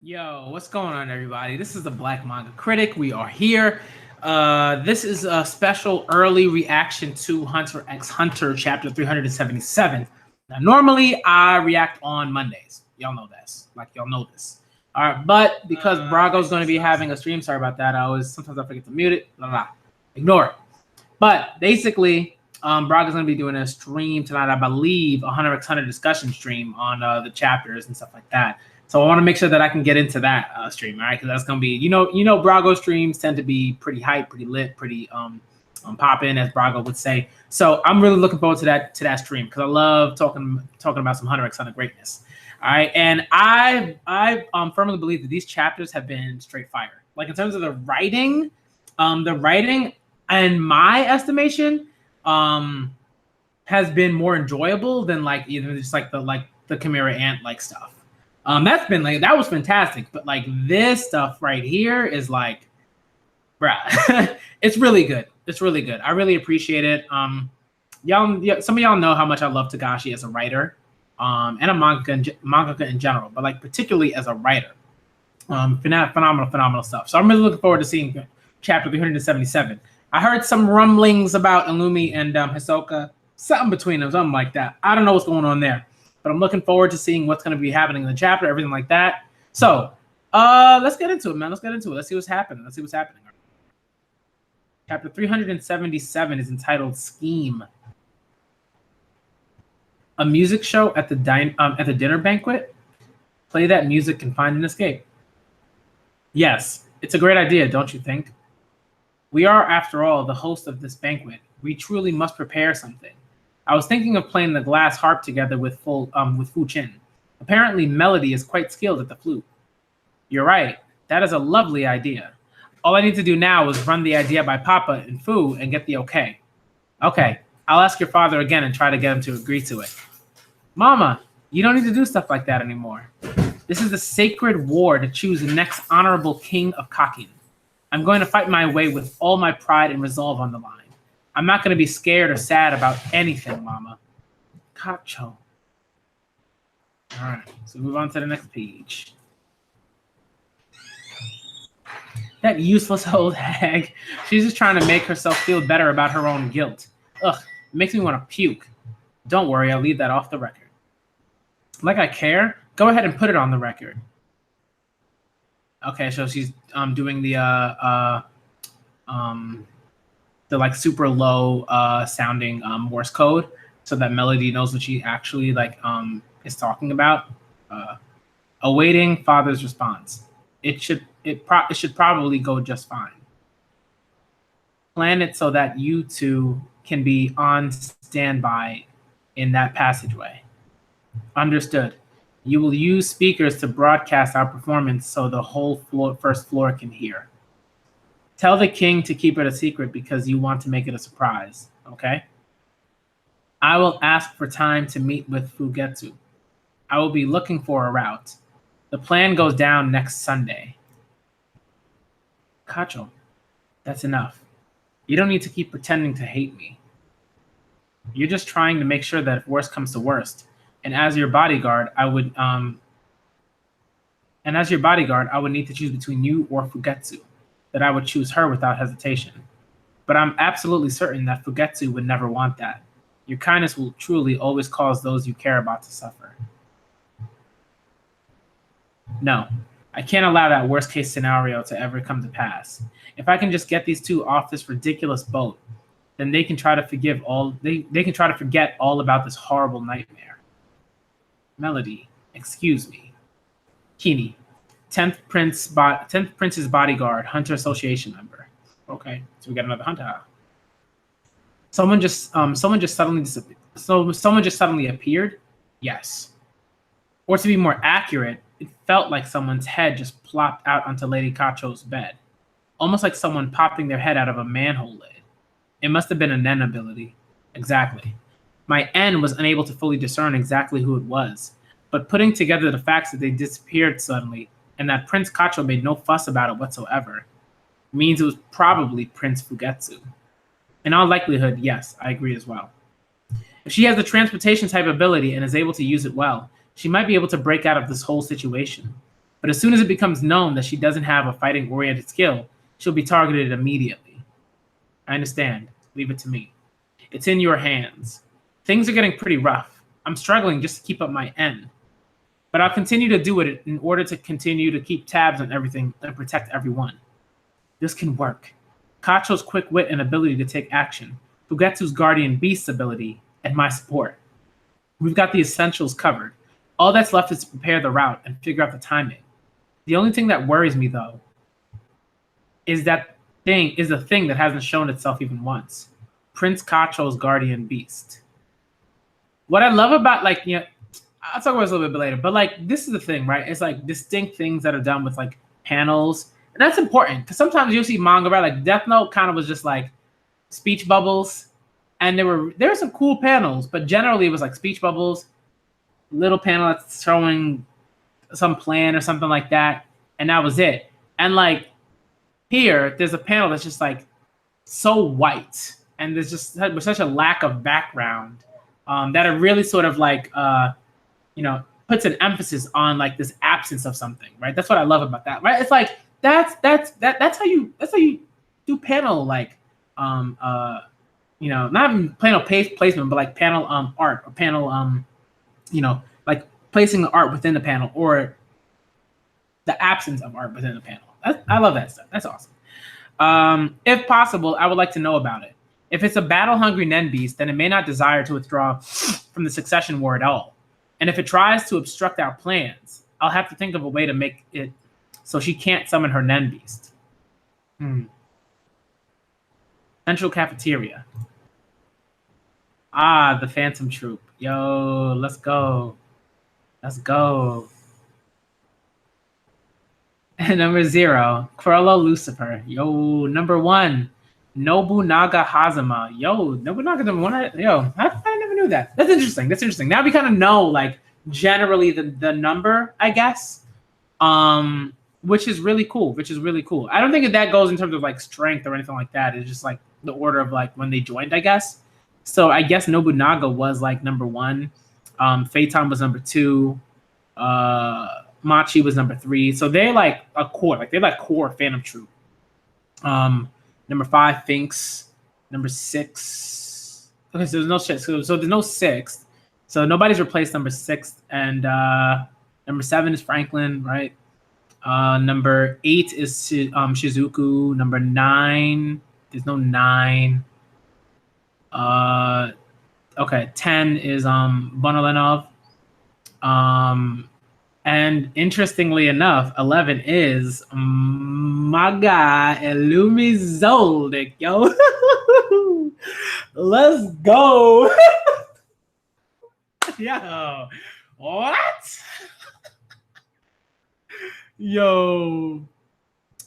Yo, what's going on, everybody? This is the Black Manga Critic. We are here. This is a special early reaction to Hunter x Hunter chapter 377. Now, normally I react on Mondays. Y'all know this. Y'all know this. All right, but because Brago's going to be having a stream, sorry about that. Sometimes I forget to mute it. Blah, blah. Ignore it. But basically, Braga's going to be doing a stream tonight, I believe, a Hunter x Hunter discussion stream on the chapters and stuff like that. So I want to make sure that I can get into that stream, all right? Because that's gonna be, Brago streams tend to be pretty hype, pretty lit, pretty poppin', as Brago would say. So I'm really looking forward to that stream because I love talking about some Hunter x Hunter greatness. All right, and I firmly believe that these chapters have been straight fire. Like in terms of the writing, in my estimation, has been more enjoyable than even just the Chimera Ant stuff. That was fantastic, but this stuff right here is bruh, it's really good. It's really good. I really appreciate it. Some of y'all know how much I love Togashi as a writer, and a mangaka in general, but particularly as a writer. Phenomenal stuff. So I'm really looking forward to seeing chapter 377. I heard some rumblings about Illumi and Hisoka, something between them, something like that. I don't know what's going on there. But I'm looking forward to seeing what's going to be happening in the chapter, everything like that. So let's get into it, man. Let's get into it. Let's see what's happening. Chapter 377 is entitled Scheme. A music show at the dinner banquet? Play that music and find an escape. Yes, it's a great idea, don't you think? We are, after all, the host of this banquet. We truly must prepare something. I was thinking of playing the glass harp together with Fu Chin. Apparently, Melody is quite skilled at the flute. You're right. That is a lovely idea. All I need to do now is run the idea by Papa and Fu and get the okay. Okay, I'll ask your father again and try to get him to agree to it. Mama, you don't need to do stuff like that anymore. This is the sacred war to choose the next honorable king of Kakin. I'm going to fight my way with all my pride and resolve on the line. I'm not going to be scared or sad about anything, Mama. Kacho. All right, so move on to the next page. That useless old hag. She's just trying to make herself feel better about her own guilt. Ugh, it makes me want to puke. Don't worry, I'll leave that off the record. Like I care? Go ahead and put it on the record. Okay, so she's doing the super low sounding Morse code so that Melody knows what she actually is talking about. Awaiting father's response. It should probably go just fine. Plan it so that you two can be on standby in that passageway. Understood. You will use speakers to broadcast our performance so the whole first floor can hear. Tell the king to keep it a secret because you want to make it a surprise, okay? I will ask for time to meet with Fugetsu. I will be looking for a route. The plan goes down next Sunday. Kacho, that's enough. You don't need to keep pretending to hate me. You're just trying to make sure that if worst comes to worst, and as your bodyguard, I would need to choose between you or Fugetsu. That I would choose her without hesitation. But I'm absolutely certain that Fugetsu would never want that. Your kindness will truly always cause those you care about to suffer. No, I can't allow that worst case scenario to ever come to pass. If I can just get these two off this ridiculous boat, then they can try to forget all about this horrible nightmare. Melody, excuse me. Kini, 10th Prince's bodyguard, Hunter Association member. Okay, so we got another Hunter. Someone just suddenly appeared? Yes. Or to be more accurate, it felt like someone's head just plopped out onto Lady Kacho's bed. Almost like someone popping their head out of a manhole lid. It must have been a Nen ability. Exactly. My N was unable to fully discern exactly who it was, but putting together the facts that they disappeared suddenly and that Prince Kacho made no fuss about it whatsoever means it was probably Prince Fugetsu. In all likelihood, yes, I agree as well. If she has the transportation type ability and is able to use it well, she might be able to break out of this whole situation. But as soon as it becomes known that she doesn't have a fighting-oriented skill, she'll be targeted immediately. I understand. Leave it to me. It's in your hands. Things are getting pretty rough. I'm struggling just to keep up my end. But I'll continue to do it in order to continue to keep tabs on everything and protect everyone. This can work. Kacho's quick wit and ability to take action, Fugetsu's guardian beast's ability, and my support. We've got the essentials covered. All that's left is to prepare the route and figure out the timing. The only thing that worries me, though, is the thing that hasn't shown itself even once. Prince Kacho's guardian beast. What I love about, like, you know, I'll talk about this a little bit later, but like, this is the thing, right? It's like distinct things that are done with like panels. And that's important because sometimes you'll see manga, right? Like Death Note kind of was just like speech bubbles. And there were some cool panels, but generally it was like speech bubbles, little panel that's showing some plan or something like that, and that was it. And like here, there's a panel that's just like so white, and there's just such a lack of background that it really sort of like puts an emphasis on like this absence of something, right? That's what I love about that, right? It's like that's how you do panel like not even panel placement, but like panel art or panel like placing the art within the panel or the absence of art within the panel. I love that stuff. That's awesome. If possible, I would like to know about it. If it's a battle-hungry Nen beast, then it may not desire to withdraw from the succession war at all. And if it tries to obstruct our plans, I'll have to think of a way to make it so she can't summon her Nen beast. Central cafeteria. Ah, the Phantom Troupe. Yo, let's go. Let's go. And number 0, Cruello Lucifer. Yo, number 1, Nobunaga Hazama. Yo, Nobunaga number 1. I never knew that. That's interesting. Now we kind of know, like, generally the number, I guess, which is really cool. I don't think that goes in terms of, like, strength or anything like that. It's just, like, the order of, like, when they joined, I guess. So I guess Nobunaga was, like, number 1. Phaeton was number 2. Machi was number 3. So they're like a core, core Phantom Troupe. Number 5, Finks. Number 6. Okay, so there's no shit. So there's no 6th. So nobody's replaced number 6. And number 7 is Franklin, right? Number 8 is Shizuku. Number 9, there's no 9. Okay, 10 is Bonolenov. And interestingly enough, 11 is my guy, Illumi Zoldyck, yo. Let's go. Yo, what? Yo.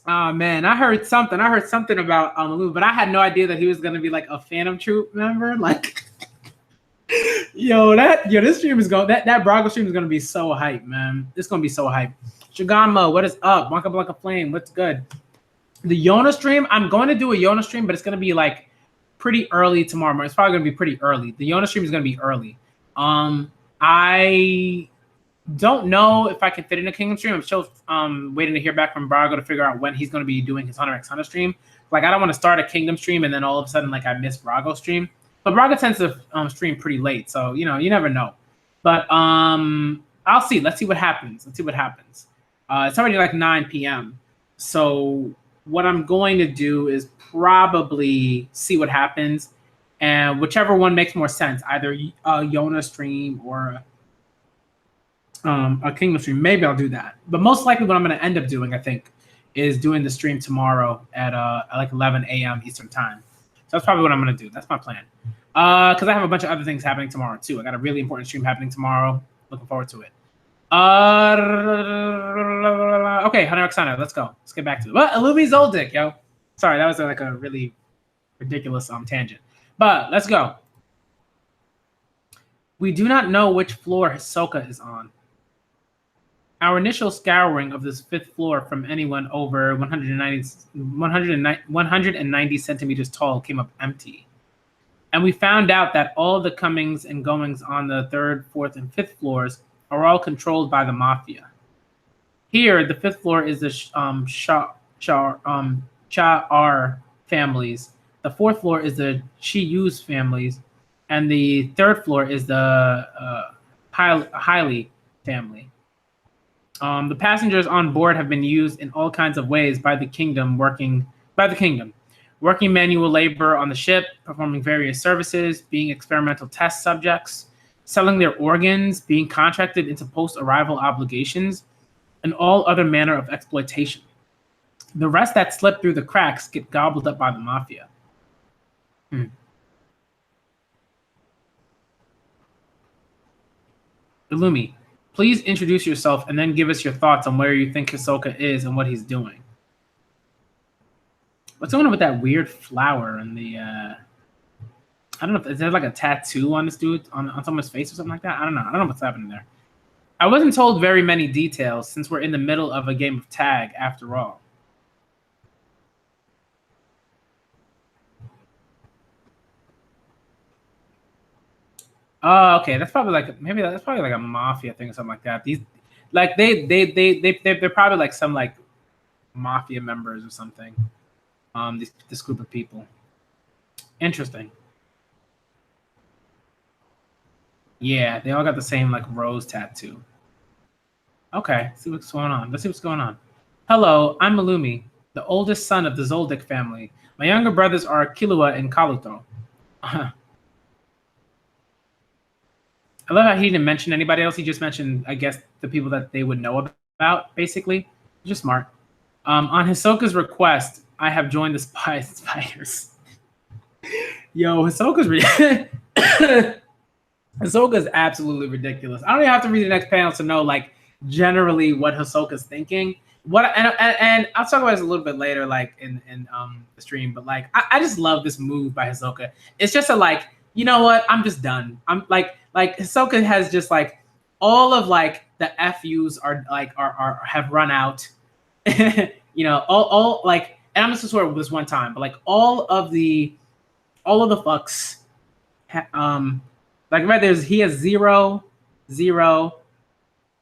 Oh, man, I heard something about Illumi, but I had no idea that he was going to be like a Phantom Troupe member. Like, this stream is going, that Brago stream is going to be so hype, man. It's going to be so hype. Shigama, what is up? Blanca Flame, what's good? The Yona stream, I'm going to do a Yona stream, but it's going to be like pretty early tomorrow morning. It's probably going to be pretty early. The Yona stream is going to be early. I don't know if I can fit in a Kingdom stream. I'm still waiting to hear back from Brago to figure out when he's going to be doing his Hunter x Hunter stream. Like, I don't want to start a Kingdom stream and then all of a sudden, like, I miss Brago's stream. But Braga tends to stream pretty late, so, you never know. But I'll see. Let's see what happens. It's already like 9 p.m. So what I'm going to do is probably see what happens. And whichever one makes more sense, either a Yona stream or a Kingdom stream, maybe I'll do that. But most likely what I'm going to end up doing, I think, is doing the stream tomorrow at like 11 a.m. Eastern time. So that's probably what I'm going to do. That's my plan. Because I have a bunch of other things happening tomorrow, too. I got a really important stream happening tomorrow. Looking forward to it. Okay, Hunter x Hunter. Let's go. Let's get back to it. Well, Illumi Zoldyck, yo. Sorry, that was like a really ridiculous tangent. But let's go. We do not know which floor Hisoka is on. Our initial scouring of this 5th floor from anyone over 190 centimeters tall came up empty. And we found out that all the comings and goings on the 3rd, 4th, and 5th floors are all controlled by the Mafia. Here, the fifth floor is the Cha-R families. The fourth floor is the Chi-Yu's families, and the third floor is the Hailey family. The passengers on board have been used in all kinds of ways by the kingdom, working manual labor on the ship, performing various services, being experimental test subjects, selling their organs, being contracted into post-arrival obligations, and all other manner of exploitation. The rest that slip through the cracks get gobbled up by the mafia. Illumi, please introduce yourself and then give us your thoughts on where you think Hisoka is and what he's doing. What's going on with that weird flower and the I don't know if is there like a tattoo on this dude on someone's face or something like that? I don't know what's happening there. I wasn't told very many details since we're in the middle of a game of tag after all. Oh, okay. That's probably like a mafia thing or something like that. These like they're probably like some like mafia members or something. This group of people. Interesting. Yeah, they all got the same like rose tattoo. Okay, let's see what's going on. Let's see what's going on. Hello, I'm Illumi, the oldest son of the Zoldyck family. My younger brothers are Killua and Kaluto. I love how he didn't mention anybody else. He just mentioned, I guess, the people that they would know about, basically. Just smart. On Hisoka's request, I have joined the spiders. Yo, Hisoka's absolutely ridiculous. I don't even have to read the next panel to know, like, generally what Hisoka's thinking. And I'll talk about this a little bit later, like in the stream. But like, I just love this move by Hisoka. It's just a like, you know what? I'm just done. I'm like Hisoka has just like all of like the FUs are have run out. You know, all like, and I'm just swear this one time, but like all of the fucks, like right there's he has zero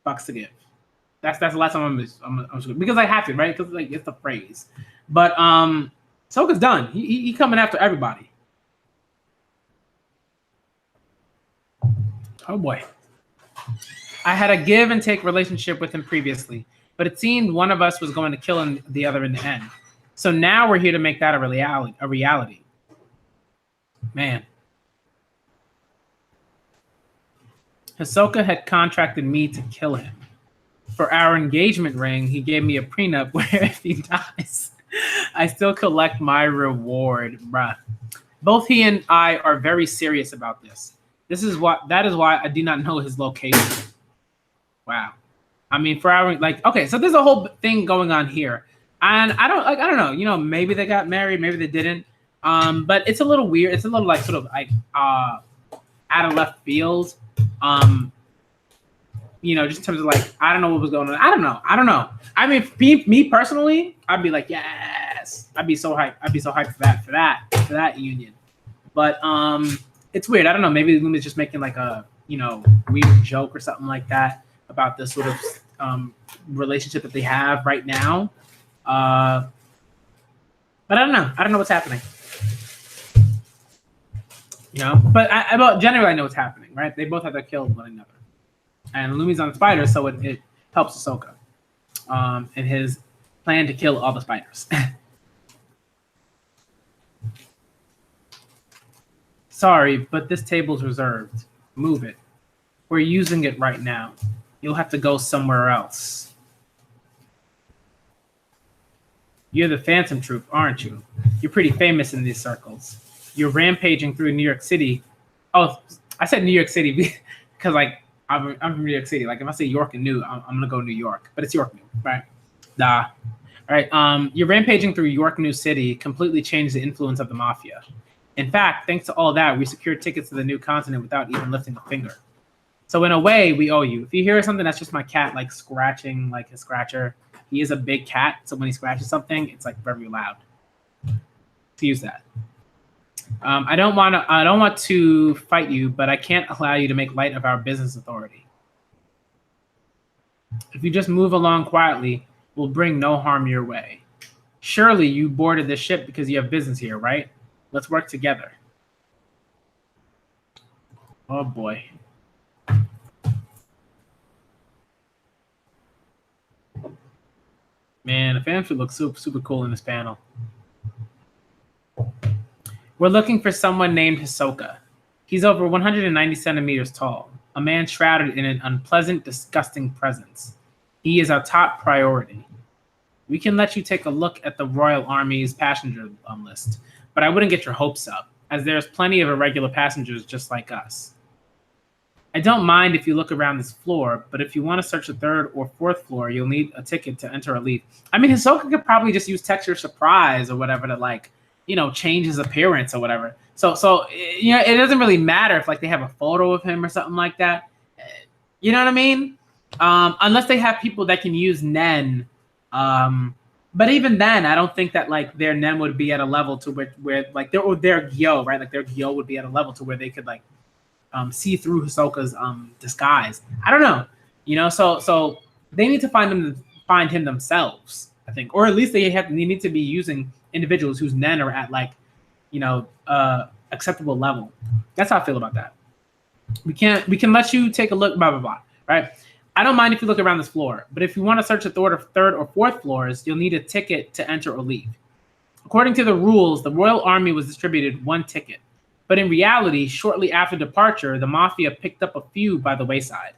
fucks to give. That's the last time I'm because I have to, right? Because like it's the phrase. But Hisoka's done. He coming after everybody. Oh boy. I had a give and take relationship with him previously, but it seemed one of us was going to kill the other in the end. So now we're here to make that a reality. Man. Hisoka had contracted me to kill him. For our engagement ring, he gave me a prenup where if he dies, I still collect my reward, bruh. Both he and I are very serious about this. That is why I do not know his location. Wow. I mean, for our like, okay, so there's a whole thing going on here, and I don't know. You know, maybe they got married, maybe they didn't. But it's a little weird. It's a little like sort of like out of left field. You know, just in terms of like, I don't know what was going on. I don't know. I mean, me personally, I'd be like, yes. I'd be so hyped. For that union. But it's weird. I don't know. Maybe Illumi's just making like a, you know, weird joke or something like that about this sort of relationship that they have right now. But I don't know. I don't know what's happening. You know, but generally I know what's happening, right? They both have to kill one another. And Illumi's on the spider, so it helps Hisoka in his plan to kill all the spiders. Sorry, but this table's reserved. Move it. We're using it right now. You'll have to go somewhere else. You're the Phantom Troupe, aren't you? You're pretty famous in these circles. You're rampaging through New York City. Oh, I said New York City because like I'm from New York City. Like if I say York and New, I'm gonna go New York, but it's York New, right? Nah. All right. You're rampaging through York New City completely changed the influence of the Mafia. In fact, thanks to all that, we secured tickets to the new continent without even lifting a finger. So in a way, we owe you. If you hear something, that's just my cat like scratching like his scratcher. He is a big cat, so when he scratches something, it's like very loud. Use that. I don't want to fight you, but I can't allow you to make light of our business authority. If you just move along quietly, we'll bring no harm your way. Surely you boarded this ship because you have business here, right? Let's work together. Oh boy. Man, the Phantom Troupe looks super cool in this panel. We're looking for someone named Hisoka. He's over 190 centimeters tall, a man shrouded in an unpleasant, disgusting presence. He is our top priority. We can let you take a look at the Royal Army's passenger list, but I wouldn't get your hopes up, as there's plenty of irregular passengers just like us. I don't mind if you look around this floor, but if you want to search the third or fourth floor, you'll need a ticket to enter or leave. I mean, Hisoka could probably just use texture surprise or whatever to, like, you know, change his appearance or whatever. So you know, it doesn't really matter if, like, they have a photo of him or something like that. You know what I mean? Unless they have people that can use Nen. But even then, I don't think that, like, their Nen would be at a level to where like their Gyo, right? Like their Gyo would be at a level to where they could, like, see through Hisoka's disguise. I don't know, you know. So they need to find him themselves, I think, or at least they need to be using individuals whose Nen are at, like, you know, acceptable level. That's how I feel about that. We can let you take a look, blah blah blah, right? I don't mind if you look around this floor, but if you want to search the third or fourth floors, you'll need a ticket to enter or leave. According to the rules, the Royal Army was distributed one ticket. But in reality, shortly after departure, the Mafia picked up a few by the wayside.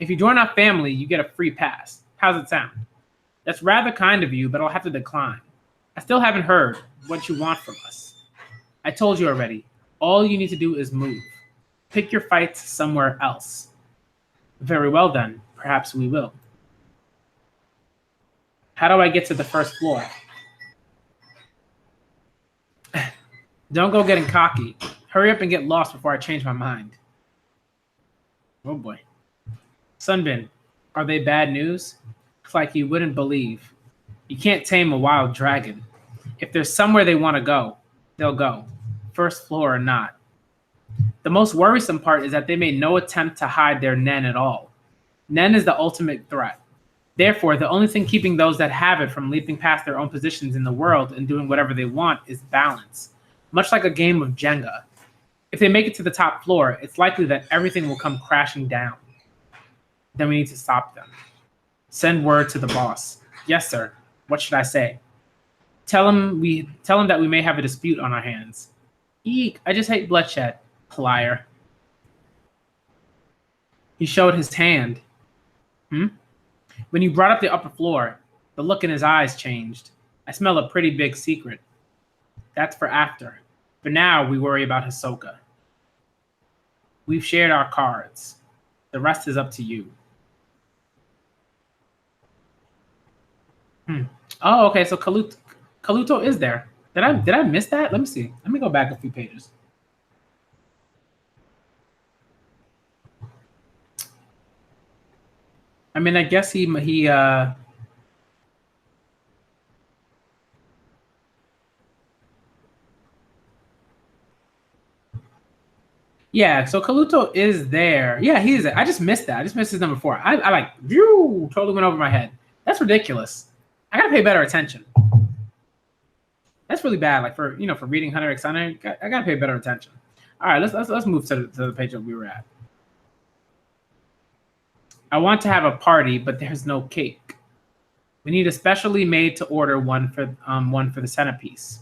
If you join our family, you get a free pass. How's it sound? That's rather kind of you, but I'll have to decline. I still haven't heard what you want from us. I told you already. All you need to do is move. Pick your fights somewhere else. Very well then. Perhaps we will. How do I get to the first floor? Don't go getting cocky. Hurry up and get lost before I change my mind. Oh boy. Sunbin, are they bad news? It's like you wouldn't believe. You can't tame a wild dragon. If there's somewhere they want to go, they'll go. First floor or not. The most worrisome part is that they made no attempt to hide their Nen at all. Nen is the ultimate threat. Therefore, the only thing keeping those that have it from leaping past their own positions in the world and doing whatever they want is balance. Much like a game of Jenga. If they make it to the top floor, it's likely that everything will come crashing down. Then we need to stop them. Send word to the boss. Yes, sir. What should I say? Tell him that we may have a dispute on our hands. Eek, I just hate bloodshed. Liar. He showed his hand. When you brought up the upper floor, the look in his eyes changed. I smell a pretty big secret. That's for after. For now, we worry about Hisoka. We've shared our cards. The rest is up to you. Oh, okay. So Kaluto is there. Did I miss that? Let me see. Let me go back a few pages. I mean, I guess he yeah, so Kaluto is there. Yeah, he is there. I just missed that. I just missed his number 4. I like, totally went over my head. That's ridiculous. I gotta pay better attention. That's really bad. Like, for reading Hunter x Hunter, I gotta pay better attention. All right, let's move to the page that we were at. I want to have a party, but there's no cake. We need a specially made to order one for the centerpiece.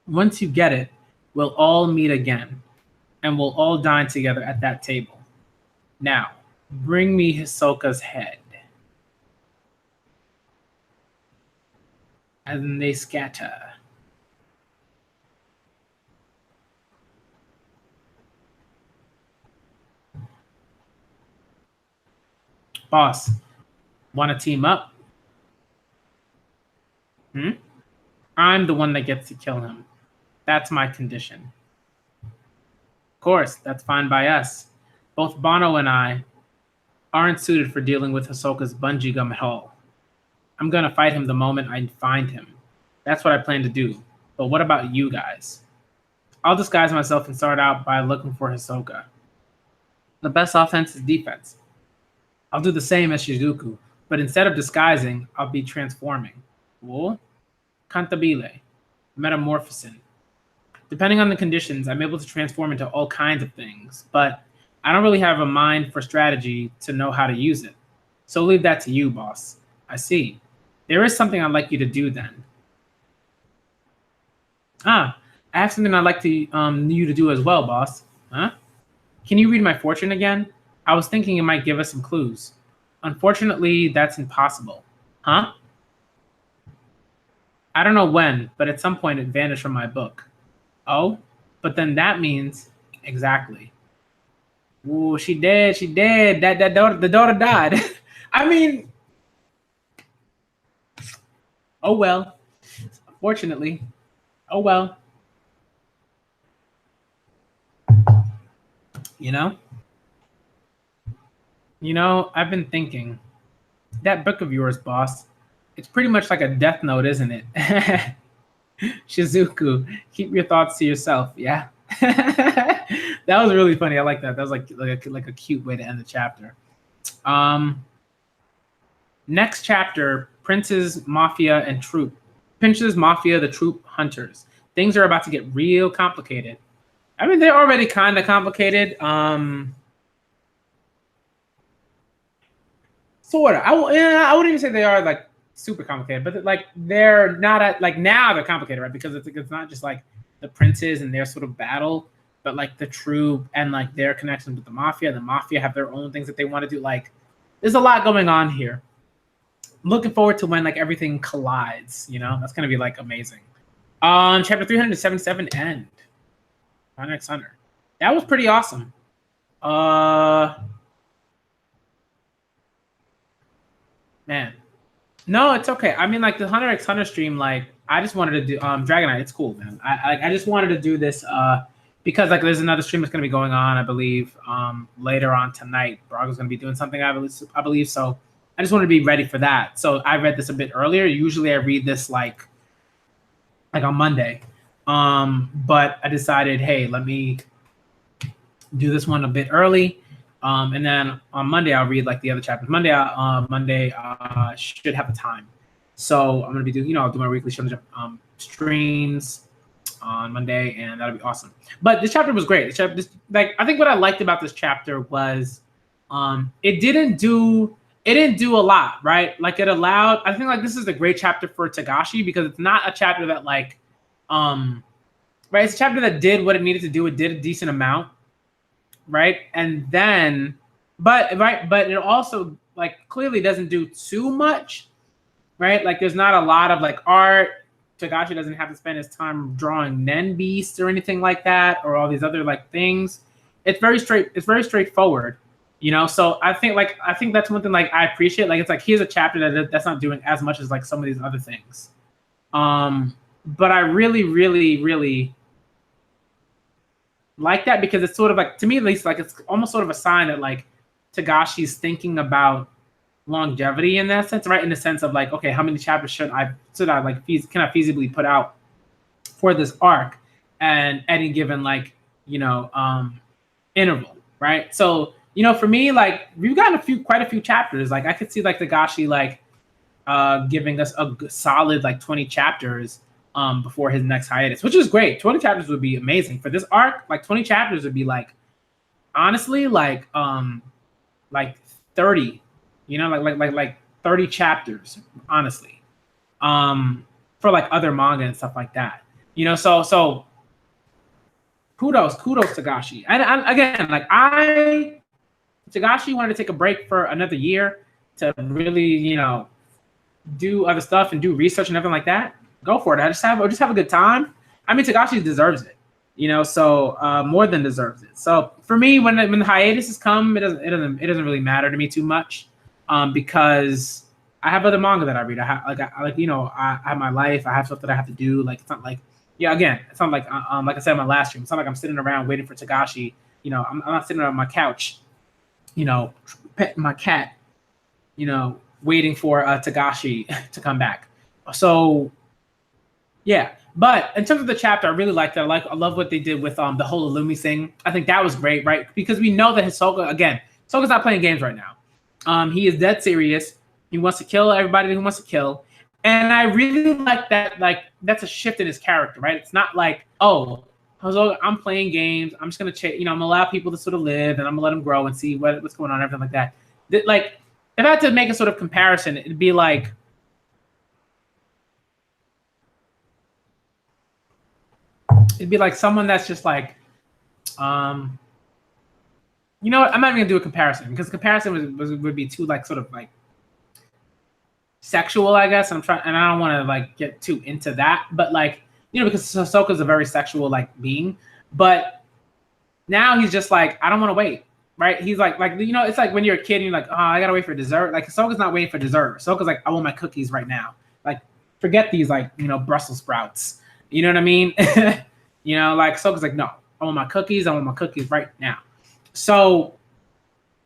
Once you get it, we'll all meet again, and we'll all dine together at that table. Now, bring me Hisoka's head. And they scatter. Boss, want to team up? I'm the one that gets to kill him. That's my condition. Of course, that's fine by us. Both Bono and I aren't suited for dealing with Hisoka's bungee gum at all. I'm going to fight him the moment I find him. That's what I plan to do. But what about you guys? I'll disguise myself and start out by looking for Hisoka. The best offense is defense. I'll do the same as Shizuku, but instead of disguising, I'll be transforming. Wo, cantabile, metamorphosing. Depending on the conditions, I'm able to transform into all kinds of things, but I don't really have a mind for strategy to know how to use it. So leave that to you, boss. I see. There is something I'd like you to do then. Ah, I have something I'd like to you to do as well, boss. Huh? Can you read my fortune again? I was thinking it might give us some clues. Unfortunately, that's impossible. Huh? I don't know when, but at some point it vanished from my book. Oh, but then that means exactly. Ooh, she dead. She dead. That daughter, the daughter died. I mean, oh well. Fortunately, oh well. You know. I've been thinking that book of yours, boss. It's pretty much like a death note, isn't it? Shizuku, keep your thoughts to yourself. Yeah. That was really funny. I like that. That was like a cute way to end the chapter. Next chapter, Prince's Mafia and Troupe. Prince's Mafia, the Troupe Hunters. Things are about to get real complicated. I mean, they're already kind of complicated. Sort of. I wouldn't even say they are like super complicated, but like they're not at, like now they're complicated, right? Because it's not just like the princes and their sort of battle, but like the Troupe and like their connection with the Mafia. The Mafia have their own things that they want to do. Like, there's a lot going on here. I'm looking forward to when like everything collides. That's gonna be like amazing. Chapter 377 end. Hunter x Hunter. That was pretty awesome. Man. No, it's okay. I mean, like the Hunter x Hunter stream, like I just wanted to do Dragonite. It's cool, man. I just wanted to do this because like there's another stream that's gonna be going on, I believe, later on tonight. Braga's gonna be doing something, I believe. So I just wanted to be ready for that. So I read this a bit earlier. Usually I read this like on Monday. But I decided, hey, let me do this one a bit early. And then on Monday, I'll read like the other chapters. Monday, should have a time. So I'm going to be I'll do my weekly streams on Monday, and that'll be awesome. But this chapter was great. I think what I liked about this chapter was it didn't do a lot, right? Like it allowed, I think like this is a great chapter for Togashi because it's not a chapter that like, right? It's a chapter that did what it needed to do. It did a decent amount. Right. And then, but it also like clearly doesn't do too much, right? Like there's not a lot of like art. Togashi doesn't have to spend his time drawing Nen beasts or anything like that, or all these other like things. It's very straightforward, So I think that's one thing like I appreciate. Like it's like here's a chapter that's not doing as much as like some of these other things. But I really, really, really like that because it's sort of like, to me at least, like it's almost sort of a sign that like Togashi's thinking about longevity in that sense, right? In the sense of like, okay, how many chapters can I feasibly put out for this arc and any given like interval, right? So for me, like we've gotten quite a few chapters. Like I could see like Togashi like giving us a solid like 20 chapters before his next hiatus, which is great. 20 chapters would be amazing for this arc. Like 20 chapters would be like, honestly, like 30, like 30 chapters, honestly, for like other manga and stuff like that. So kudos Togashi. And again, like Togashi wanted to take a break for another year to really, do other stuff and do research and everything like that. Go for it. I just have a good time. I mean, Togashi deserves it, so more than deserves it. So for me, when the hiatuses come, it doesn't really matter to me too much, because I have other manga that I read. I have my life. I have stuff that I have to do. Like it's not like it's not like like I said in my last stream. It's not like I'm sitting around waiting for Togashi. I'm not sitting on my couch, petting my cat, waiting for Togashi to come back. So. Yeah, but in terms of the chapter, I really liked that. I love what they did with the whole Illumi thing. I think that was great, right? Because we know that Hisoka's not playing games right now. He is dead serious. He wants to kill everybody he wants to kill. And I really like that. Like, that's a shift in his character, right? It's not like, oh, I'm playing games. I'm just gonna, I'm gonna allow people to sort of live, and I'm gonna let them grow and see what's going on, everything like that. Like, if I had to make a sort of comparison, it'd be like, someone that's just like, you know what? I'm not even gonna do a comparison, because comparison would be too, like, sort of like sexual, I guess. And I don't want to, like, get too into that, but, like, because Hisoka's a very sexual, like, being, but now he's just like, I don't want to wait, right? He's like, it's like when you're a kid and you're like, oh, I gotta wait for dessert. Like, Hisoka's not waiting for dessert. Hisoka's like, I want my cookies right now. Like, forget these, like, Brussels sprouts. You know what I mean? Like, Hisoka's like, no, I want my cookies. I want my cookies right now. So,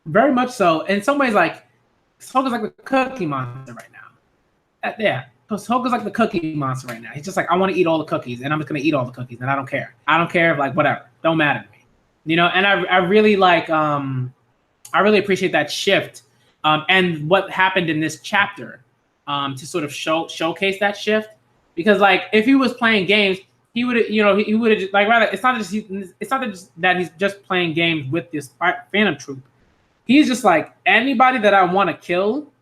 very much so. In some ways, like, Hisoka's like the cookie monster right now. Yeah. Hisoka's like the cookie monster right now. He's just like, I want to eat all the cookies, and I'm just going to eat all the cookies, and I don't care. I don't care if, like, whatever. Don't matter to me. And I really like, I really appreciate that shift, and what happened in this chapter, to sort of showcase that shift. Because, like, if he was playing games, he would, he would have just, like, rather, it's not just that he's just playing games with this Phantom Troupe. He's just like, anybody that I want to kill,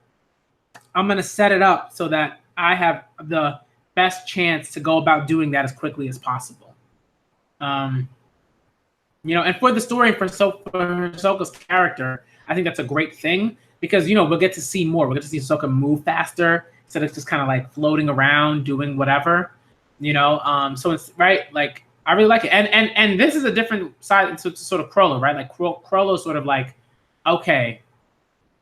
I'm going to set it up so that I have the best chance to go about doing that as quickly as possible. And for the story, for Hisoka's character, I think that's a great thing, because, we'll get to see more. We'll get to see Hisoka move faster instead of just kind of, like, floating around doing whatever. So it's right, like, I really like it, and this is a different side to sort of Chrollo, right? Like, Chrollo's sort of like, okay,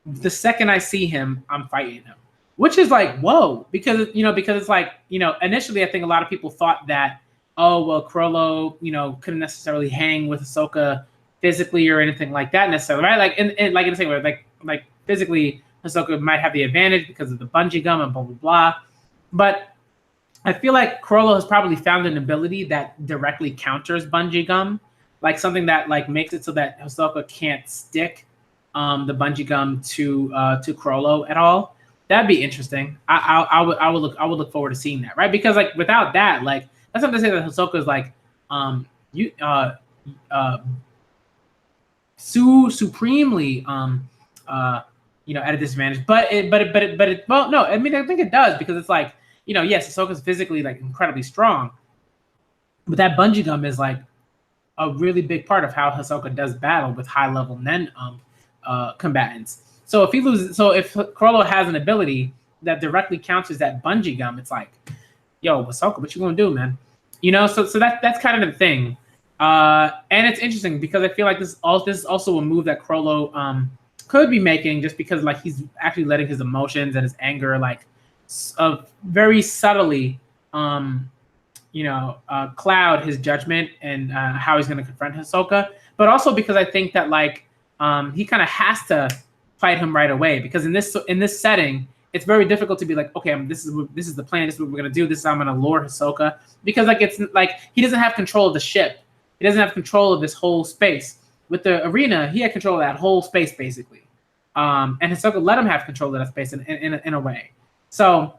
the second I see him, I'm fighting him, which is like, whoa, because it's like, initially I think a lot of people thought that, oh, well, Chrollo, couldn't necessarily hang with Hisoka physically or anything like that necessarily, right? Like, in the same way, like physically, Hisoka might have the advantage because of the bungee gum and blah blah blah, but I feel like Chrollo has probably found an ability that directly counters bungee gum, like something that, like, makes it so that Hisoka can't stick the bungee gum to Chrollo at all. That'd be interesting. I would look forward to seeing that, right? Because, like, without that, like, that's something to say that Hisoka is like supremely at a disadvantage. But well, no, I mean, I think it does, because it's like, yes, Hisoka's physically, like, incredibly strong, but that bungee gum is, like, a really big part of how Hisoka does battle with high level Nen combatants. So if Chrollo has an ability that directly counters that bungee gum, it's like, yo, Hisoka, what you gonna do, man? So that's kind of the thing. And it's interesting because I feel like this is also a move that Chrollo could be making, just because, like, he's actually letting his emotions and his anger, like, very subtly cloud his judgment and how he's going to confront Hisoka, but also because I think that, like, he kind of has to fight him right away, because in this setting, it's very difficult to be like, okay, this is the plan, this is what we're going to do, this is how I'm going to lure Hisoka, because, like, it's like he doesn't have control of the ship, he doesn't have control of this whole space. With the arena, he had control of that whole space, basically, and Hisoka let him have control of that space in a way. So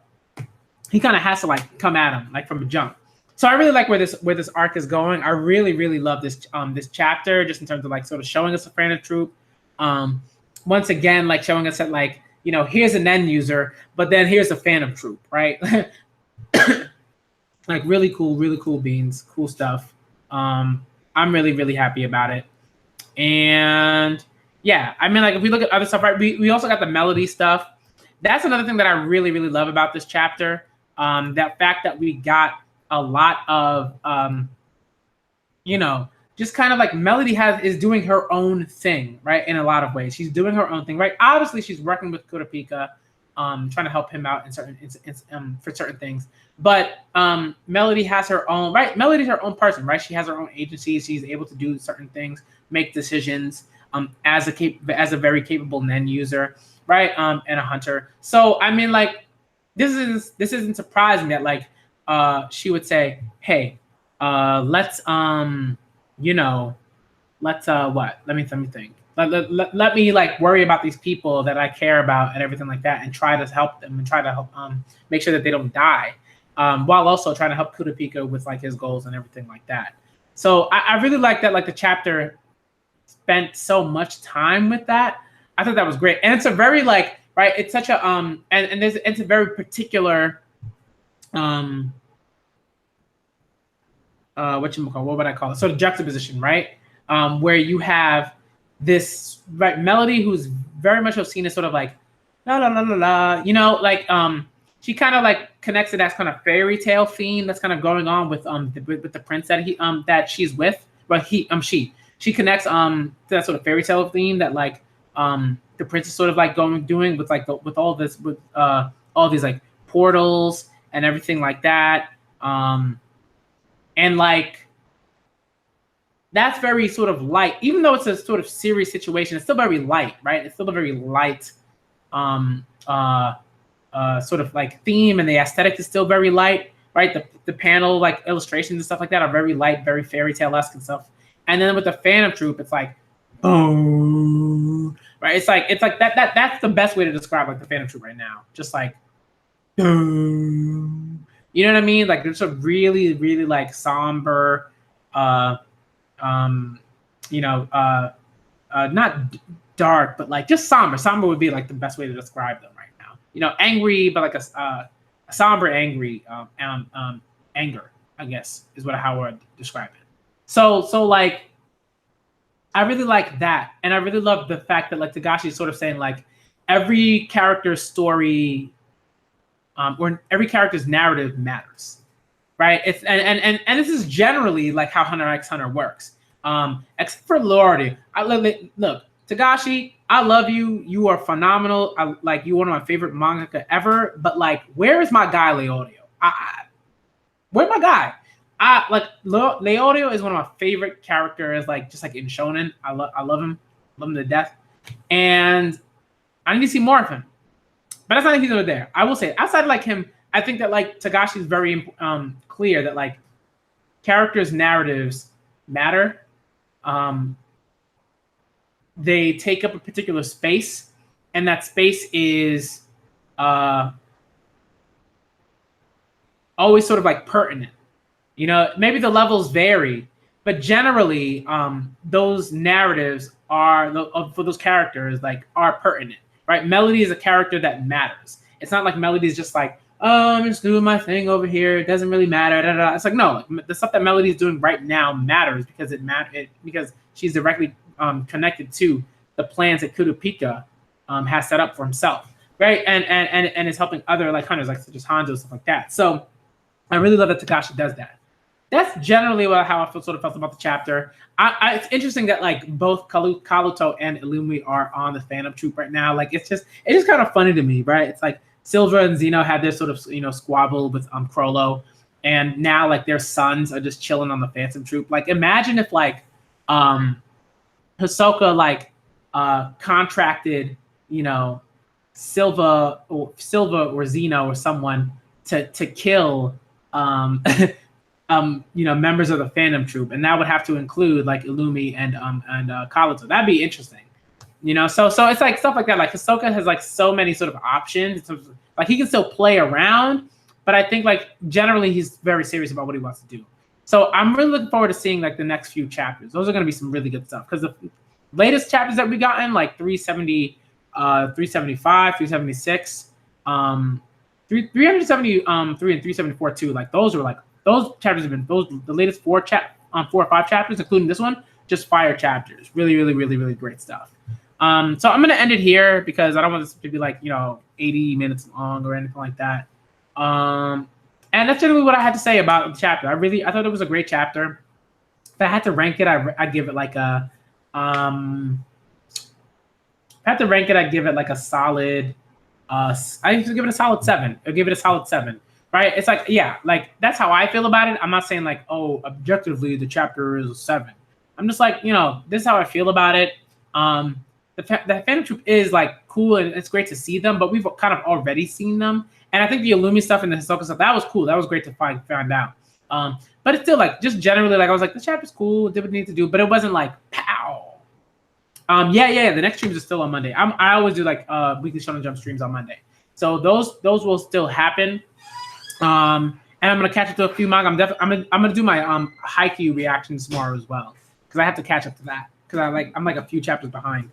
he kind of has to, like, come at him, like, from a jump. So I really like where this arc is going. I really, really love this chapter, just in terms of, like, sort of showing us the Phantom Troupe. Once again, like, showing us that, like, here's an end user, but then here's a Phantom Troupe, right? Like, really cool beans, cool stuff. I'm really, really happy about it. And yeah, I mean, like, if we look at other stuff, right? We also got the melody stuff. That's another thing that I really, really love about this chapter. That fact that we got a lot of, just kind of like Melody is doing her own thing, right? In a lot of ways, she's doing her own thing, right? Obviously, she's working with Kurapika, trying to help him out for certain things. But Melody has her own, right? Melody's her own person, right? She has her own agency. She's able to do certain things, make decisions, as a very capable Nen user, right? And a hunter. So I mean, like, this isn't surprising that, like, she would say, hey, let's what? Let me think. let me like worry about these people that I care about and everything like that, and try to help them and try to help make sure that they don't die, while also trying to help Kurapika with like his goals and everything like that. So I really like that, like the chapter spent so much time with that. I thought that was great. And it's a very like, right, it's such a and it's a very particular what would I call it? Sort of juxtaposition, right? Where you have this right Melody who's very much seen as sort of like la la la la la, you know, like she kind of like connects to that kind of fairy tale theme that's kind of going on with the prince that that she's with, but she connects to that sort of fairy tale theme that like the prince is sort of like doing with like with all this with all these like portals and everything like that, and like that's very sort of light, even though it's a sort of serious situation. It's still very light, right? It's still a very light sort of like theme, and the aesthetic is still very light, right? The panel like illustrations and stuff like that are very light, very fairy tale-esque and stuff. And then with the Phantom Troupe, it's like boom, right? It's like that's the best way to describe like the Phantom Troupe right now. Just like boom, you know what I mean? Like there's a really, really like somber, not dark, but like just somber. Somber would be like the best way to describe them right now. You know, angry, but like a somber, angry, anger, I guess, is how I would describe it. So like, I really like that, and I really love the fact that like Togashi is sort of saying like every character's story, or every character's narrative matters, right? It's and this is generally like how Hunter x Hunter works, except for Lordy. Look, Togashi, I love you. You are phenomenal. You're one of my favorite mangaka ever. But like, where is my guy Leodio? Where's my guy? Leodio is one of my favorite characters. Like just like in Shonen, I love him to death, and I need to see more of him. But that's not like he's over there. I will say, outside of like him, I think that like Togashi is very clear that like characters' narratives matter. They take up a particular space, and that space is always sort of like pertinent. You know, maybe the levels vary, but generally, those narratives for those characters like are pertinent, right? Melody is a character that matters. It's not like Melody is just like, oh, I'm just doing my thing over here. It doesn't really matter. Da, da, da. It's like, no, like, the stuff that Melody is doing right now matters because because she's directly connected to the plans that Kurapika has set up for himself, right? And is helping other like hunters, like such as Hanzo, stuff like that. So I really love that Togashi does that. That's generally how I sort of felt about the chapter. It's interesting that like both Kaluto and Illumi are on the Phantom Troupe right now. Like it's just kind of funny to me, right? It's like Silva and Zeno had their sort of squabble with Crollo, and now like their sons are just chilling on the Phantom Troupe. Like imagine if like Hisoka like contracted Silva or Zeno or someone to kill members of the Phantom Troupe, and that would have to include like Illumi and Kaluto. That'd be interesting, So it's like stuff like that. Like Hisoka has like so many sort of options. Like he can still play around, but I think like generally he's very serious about what he wants to do. So I'm really looking forward to seeing like the next few chapters. Those are going to be some really good stuff because the latest chapters that we got in like 370, 375, 376, 373 and 374 too. Like those chapters have been the latest 4 or 5 chapters, including this one, just fire chapters. Really, really, really, really great stuff. So I'm gonna end it here because I don't want this to be like 80 minutes long or anything like that. And that's generally what I had to say about the chapter. I thought it was a great chapter. If I had to rank it, I'd give it like a I'd give it like a solid. I used to give it a solid 7. I'll give it a solid 7. Right? It's like, yeah, like that's how I feel about it. I'm not saying like, oh, objectively the chapter is a 7. I'm just like, this is how I feel about it. The Phantom Troupe is like cool and it's great to see them, but we've kind of already seen them. And I think the Illumi stuff and the Hisoka stuff, that was cool. That was great to find out. But it's still like, just generally, like I was like, the chapter's cool, did what it needs to do, but it wasn't like, pow. Yeah. The next streams are still on Monday. I always do like weekly Shonen Jump streams on Monday, so those will still happen. And I'm gonna catch up to a few manga. I'm gonna do my Haikyuu reactions tomorrow as well because I have to catch up to that because I'm like a few chapters behind.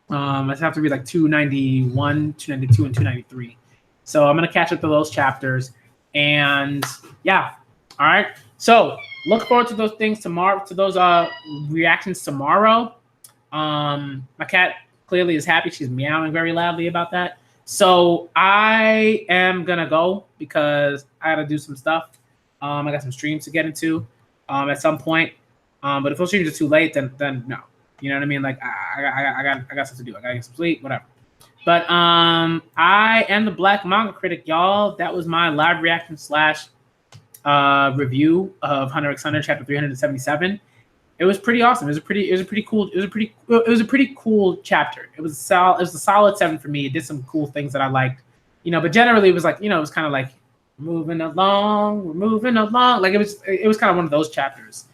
I just have to read like 291, 292, and 293. So I'm gonna catch up to those chapters, and yeah. All right. So look forward to those things tomorrow. To those reactions tomorrow. My cat clearly is happy. She's meowing very loudly about that. So I am gonna go because I gotta do some stuff. I got some streams to get into at some point. But if those streams are too late, then no. You know what I mean? Like I got stuff to do. I gotta get some sleep, whatever. But I am the Black Manga Critic, y'all. That was my live reaction / review of Hunter x Hunter chapter 377. It was pretty awesome. It was a pretty cool chapter. It was a solid 7 for me. It did some cool things that I liked, but generally it was like, it was kind of like we're moving along. Like it was kind of one of those chapters.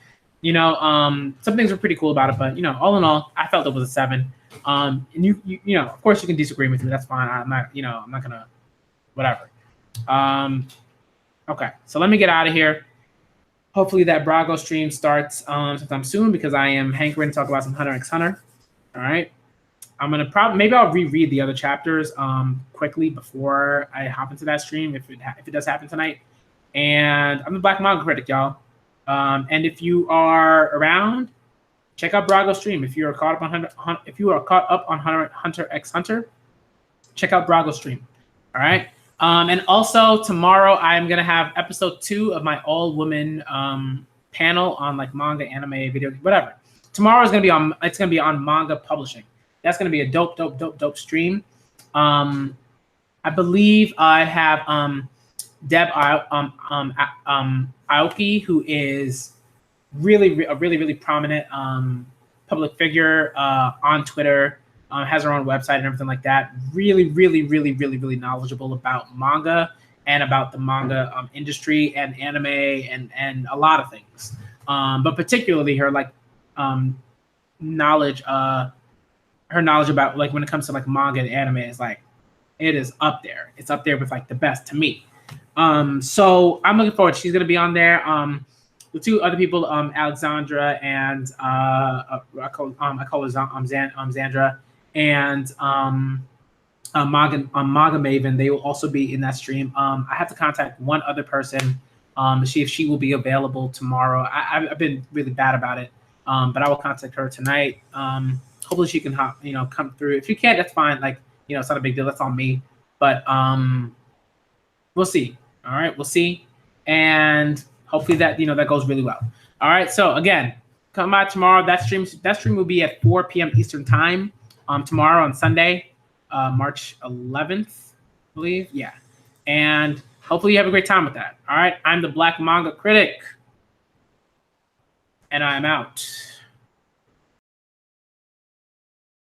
Some things were pretty cool about it, but all in all, I felt it was a 7. And you of course you can disagree with me. That's fine. I'm not gonna whatever. Okay, so let me get out of here. Hopefully that Brago stream starts sometime soon because I am hankering to talk about some Hunter x Hunter. All right, I'm gonna maybe I'll reread the other chapters quickly before I hop into that stream if it does happen tonight. And I'm the Black Manga Critic, y'all. And if you are around, check out Brago's stream. If you are caught up on Hunter x Hunter, check out Brago's stream. All right. And also tomorrow I'm gonna have episode 2 of my all-woman panel on like manga, anime, video, whatever. Tomorrow is gonna be on manga publishing. That's gonna be a dope stream. I believe I have Deb Aoki, who is a really prominent public figure on Twitter. Has her own website and everything like that. Really knowledgeable about manga and about the manga industry and anime and a lot of things. But particularly her knowledge about like when it comes to like manga and anime is like it is up there. It's up there with like the best to me. So I'm looking forward. She's gonna be on there. The 2 other people, Alexandra and I call her Zandra. And Manga Maven, they will also be in that stream. I have to contact one other person to see if she will be available tomorrow. I've been really bad about it, but I will contact her tonight. Hopefully she can come through. If you can't, that's fine. Like it's not a big deal. That's on me. But we'll see. All right, we'll see, and hopefully that that goes really well. All right. So again, come out tomorrow. That stream will be at 4 p.m. Eastern time. Tomorrow on Sunday, March 11th, I believe. Yeah. And hopefully you have a great time with that. All right. I'm the Black Manga Critic. And I'm out.